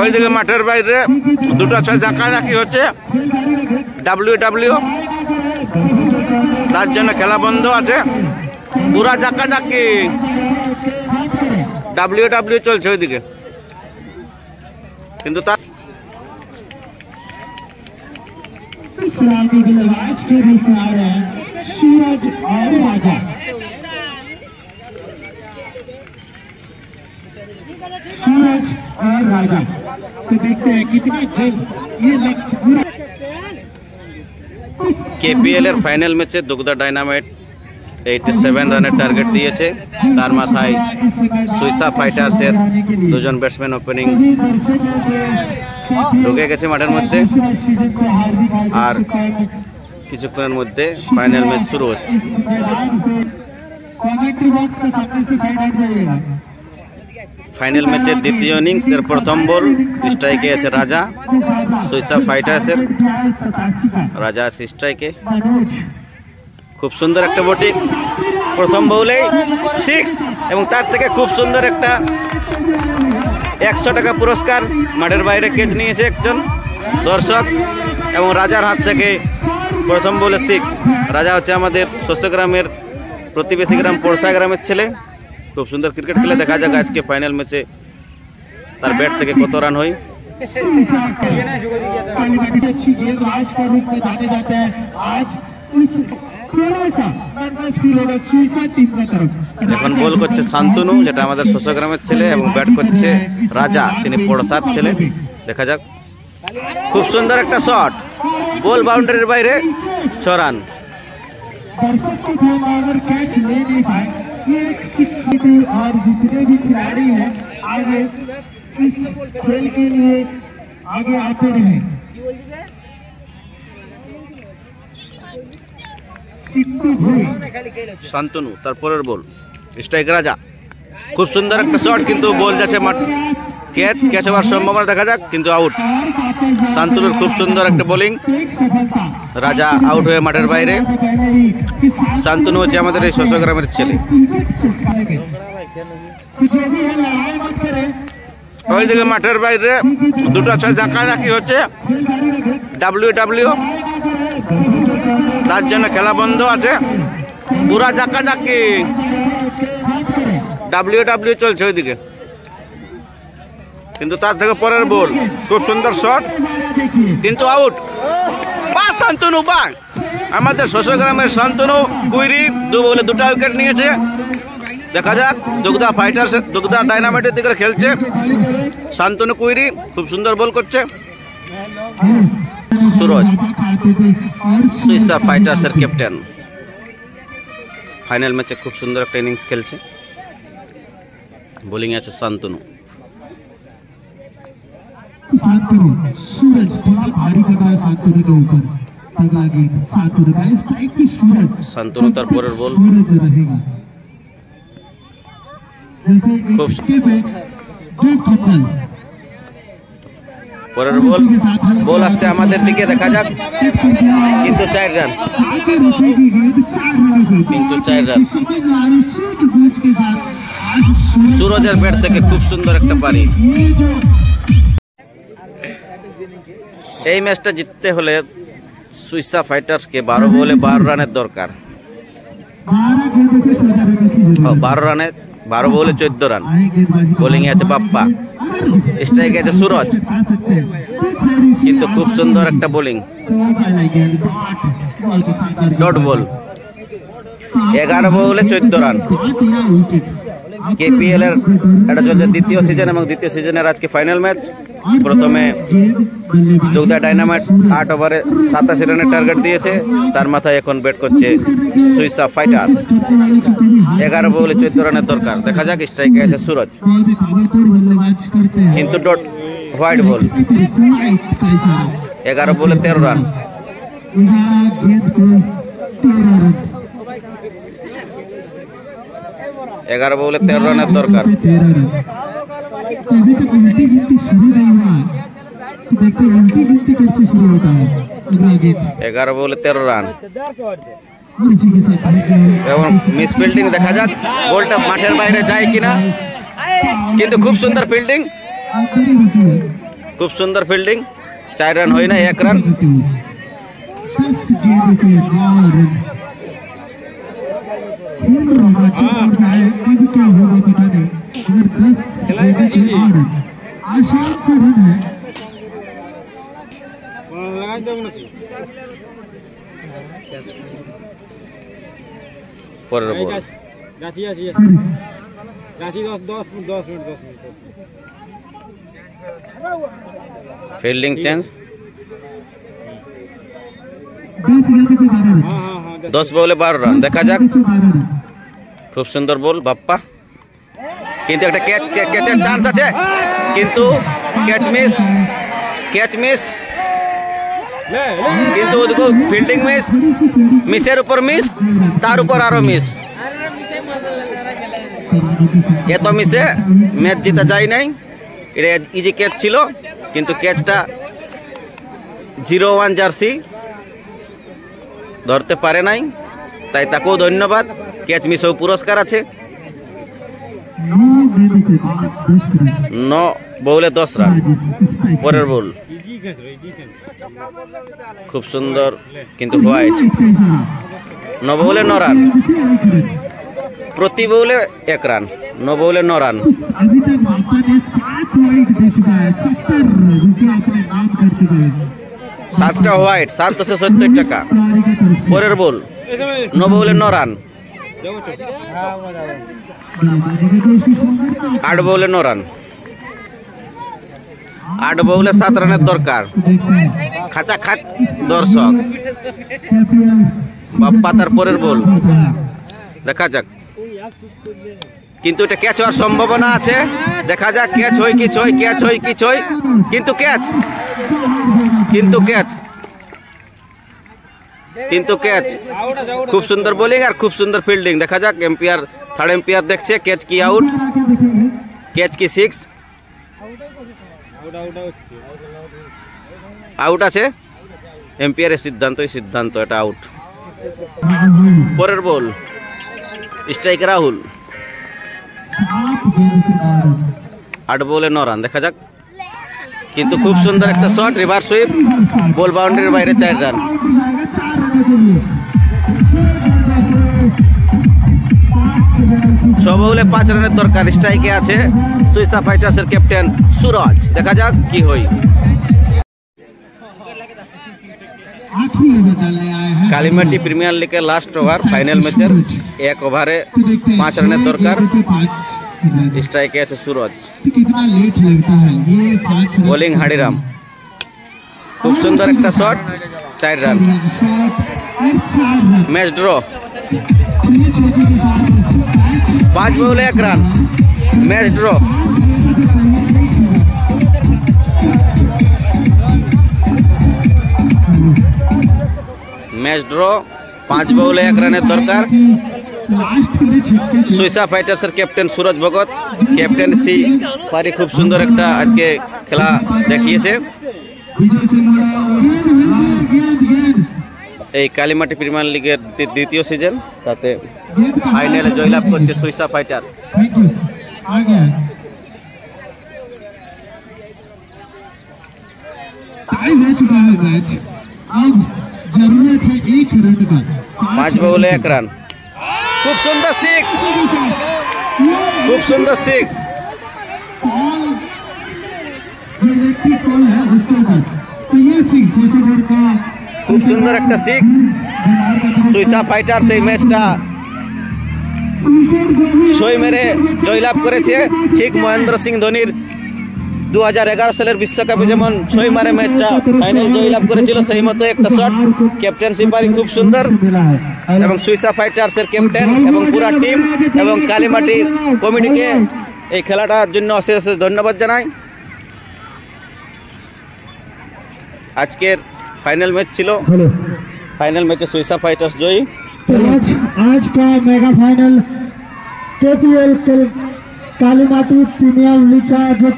ওইদিকে মাঠের বাইরে দুটো ঝাঁকাঝাঁকি হচ্ছে ডাব্লিউডাব্লিউ, তার জন্য খেলা বন্ধ আছে। পুরা ঝাঁকাঝাঁকি ডাব্লিউডাব্লিউ চলছে ওইদিকে, কিন্তু তার सूरज और राजा। तो देखते हैं कितना जल्द ये लक्ष्य पूरा। কেপিএল এর ফাইনাল ম্যাচে দুগদা ডাইনামাইট 87 রানের টার্গেট দিয়েছে। তার মাথায় সুইসা ফাইটার্সের দুজন ব্যাটসম্যান ওপেনিং ঢুকে গেছে মাঠের মধ্যে, আর কিছুক্ষণের মধ্যে ফাইনাল ম্যাচ শুরু হচ্ছে। ফাইনাল ম্যাচের দ্বিতীয় ইনিংসের প্রথম বল, স্ট্রাইকে আছে রাজা সুইসা ফাইটার্সের। রাজা আছে স্ট্রাইকে, খুব সুন্দর একটা বটিং প্রথম বলেই 6, এবং তার থেকে খুব সুন্দর একটা 100 টাকা পুরস্কার মাঠের বাইরে ক্যাচ নিয়েছে একজন দর্শক, এবং রাজার হাত থেকে প্রথম বলে 6। রাজা হচ্ছে আমাদের শস্যগ্রামের প্রতিবেশী গ্রাম পড়সা গ্রামের ছেলে, খুব সুন্দর ক্রিকেট খেলে। দেখা যাক আজকে ফাইনাল ম্যাচে তার ব্যাট থেকে কত রান হয়। এখন বল করছে শান্তনু, যেটা আমাদের শস্যগ্রামের ছেলে, এবং ব্যাট করছে রাজা, তিনি পড়সার ছেলে। দেখা যাক, খুব সুন্দর একটা শট, বল বাউন্ডারির বাইরে, 6 রান। और जितने भी खिलाड़ी हैं आगे इस खेल के लिए आगे आते रहे। শান্তনু তারপরের বল, স্ট্রাইক রাজা, খুব সুন্দর একটা শট, কিন্তু বল যাচ্ছে ক্যাচ হওয়ার সম্ভাবনা দেখা যাক, কিন্তু আউট। শান্তনুর খুব সুন্দর একটা বোলিং, রাজা আউট হয়ে মাঠের বাইরে। শান্তনু হচ্ছে আমাদের এই শস্যগ্রামের ছেলে। ওইদিকে মাঠের বাইরে দুটো ঝাঁকাঝাঁকি হচ্ছে ডাব্লিউডাব্লিউ, তার জন্য খেলা বন্ধ আছে। পুরা ঝাঁকাঝাঁকি ডাব্লিউডাব্লিউ চলছে ওইদিকে, কিন্তু তার থেকে পরের বল, খুব সুন্দর শট, কিন্তু আউট। বা শান্তনু, বা আমাদের শস্যগ্রামের শান্তনু কুইরি 2 বলে 2টা উইকেট নিয়েছে। দেখা যাক, দুগদা ফাইটার্স দুগদা ডাইনামাইটের দিকে খেলছে শান্তনু কুইরি, খুব সুন্দর বল করছে। সুরজ সুইসা ফাইটার্সের ক্যাপ্টেন ফাইনাল ম্যাচে খুব সুন্দর একটা ইনিংস খেলছে। বোলিং আছে শান্তনু। सूरज थोड़ा भारी लग रहा है शांतनु के ऊपर, पगला गेंद शांतनु का स्ट्राइक पे सूरज। शांतनु তারপরের বল, सूरज रहेगा जैसे इसके पे 2 ट्रिपल। পরের বল, বল আসছে আমাদের দিকে, দেখা যাক, কিন্তু 4 রান, কিন্তু 4 রান। সুরজের ব্যাট থেকে খুব সুন্দর একটা পারি। এই ম্যাচটা জিততে হলে সুইসা ফাইটার্সকে 12 বলে 12 রানের দরকার। 12 বলে 14 রান। বোলিং এ আছে বাপ্পা, স্ট্রাইকে আছে সুরজ, কিন্তু খুব সুন্দর একটা বোলিং, ডট বল। 11 বলে 14 রান। কেপিএল এর এটা চলছে দ্বিতীয় সিজন, এবং দ্বিতীয় সিজনের আজকে ফাইনাল ম্যাচ। প্রথমে দুগদা ডাইনামাইট 8 ওভারে 87 রানের টার্গেট দিয়েছে, তার মাথায় এখন ব্যাট করছে সুইসা ফাইটার্স। 11 বলে 14 রানের দরকার। দেখা যাক, স্ট্রাইকে আছে সুরজ, কিন্তু ডট হোয়াইট বল। 11 বলে 13 রান। 11 বলে 13 রানের দরকার। 11 বলে 13 রান, এবং মিস ফিল্ডিং। দেখা যাক বলটা মাঠের বাইরে যায় কিনা। কিন্তু খুব সুন্দর ফিল্ডিং, খুব সুন্দর ফিল্ডিং। 4 রান হয় না, 1 রান। পরের বল ফিল্ডিং চেঞ্জ। 10 বলে 12 রান। দেখা যাক, খুব সুন্দর বল বাপ্পা, কিন্তু একটা ক্যাচের চান্স আছে, কিন্তু ক্যাচ মিস, ক্যাচ মিস, কিন্তু ওদিকে ফিল্ডিং মিস, মিসের উপর মিস, তার উপর আরো মিস। এত মিসে ম্যাচ জিতা যায় নাই। এটা ইজি ক্যাচ ছিল, কিন্তু ক্যাচটা 01 জার্সি ধরতে পারে নাই, তাই তাকেও ধন্যবাদ। ক্যাচ মিসেও পুরস্কার আছে। 9 বলে 10 রান। পরের বল খুব সুন্দর, কিন্তু হোয়াইট। 9 বলে 9 রান। প্রতি বলে 1 রান। 9 বলে 9 রান। 7টা হোয়াইট, 7 10 70 টাকা। পরের বল 9 বলে 9 রান। 8 বলে 9 রান। 8 বলে 7 রানের দরকার। খাঁচা খাচ দর্শক বাপ্পা। তার পরের বল দেখা যাক, কিন্তু এটা ক্যাচ হওয়ার সম্ভাবনা আছে। দেখা যাক ক্যাচ হয় কি ছয়, ক্যাচ হয় কি ছয়, কিন্তু ক্যাচ, কিন্তু ক্যাচ, কিন্তু ক্যাচ। খুব সুন্দর বোলিং আর খুব সুন্দর ফিল্ডিং। দেখা যাক, এম্পায়ার, থার্ড এম্পায়ার দেখছে ক্যাচ কি আউট, ক্যাচ কি 6, আউট আছে। এম্পায়ারের সিদ্ধান্তই সিদ্ধান্ত, এটা আউট। পরের বল স্ট্রাইক রাহুল। 8 বলে 9 রান। দেখা যাক, কিন্তু খুব সুন্দর একটা শট, রিভার্স সুইপ, বল বাউন্ডারির বাইরে 4 রান। 6 বলে 5 রানের দরকার। স্ট্রাইকে আছে সুইসা ফাইটার্সের ক্যাপ্টেন সুরজ। দেখা যাক কি হয়। কালিমাটি প্রিমিয়ার লিগের লাস্ট ওভার, ফাইনাল ম্যাচের 1 ওভারে 5 রানের দরকার। স্ট্রাইকে আছে সুরজ, বোলিং হাড়িরাম। খুব সুন্দর একটা শট, 4 রান। Match draw. 5 বলে 1 run. Match draw. Match draw. 5 বলে 1 রানের দরকার। সুইসা ফাইটার্সের ক্যাপ্টেন সুরজ ভগত, ক্যাপ্টেন্সি পারি খুব সুন্দর একটা আজকে খেলা দেখিয়েছে। এই কালিমাটি প্রিমিয়ার লিগের 2য় সিজন, তাতে ফাইনালে জয়লাভ করছে সুইসা ফাইটার্স। पाँच बॉल 1 रन। खूब सुंदर 6, खूब सुंदर 6। खूब सुंदर एक 6 সুইসা ফাইটার্স এই ম্যাচটা 6 মেরে জয়লাভ করেছে। ঠিক মহেন্দ্র সিং ধোনির 2011 সালের বিশ্বকাপে যেমন 6 মারে ম্যাচটা ফাইনাল জয়লাভ করেছিল, সেই মতো একটা শট। ক্যাপ্টেনশিপ পারি খুব সুন্দর, এবং সুইসা ফাইটার্সের ক্যাপ্টেন এবং পুরা টিম এবং কালিমাটি কমিটিকে এই খেলাটার জন্য অশেষ অশেষ ধন্যবাদ জানাই। আজকের ফাইনাল ম্যাচ ছিল, फाइनल मैच सुइसा फाइटर्स जोई। आज का mega final KPL Kalimati premier league का जो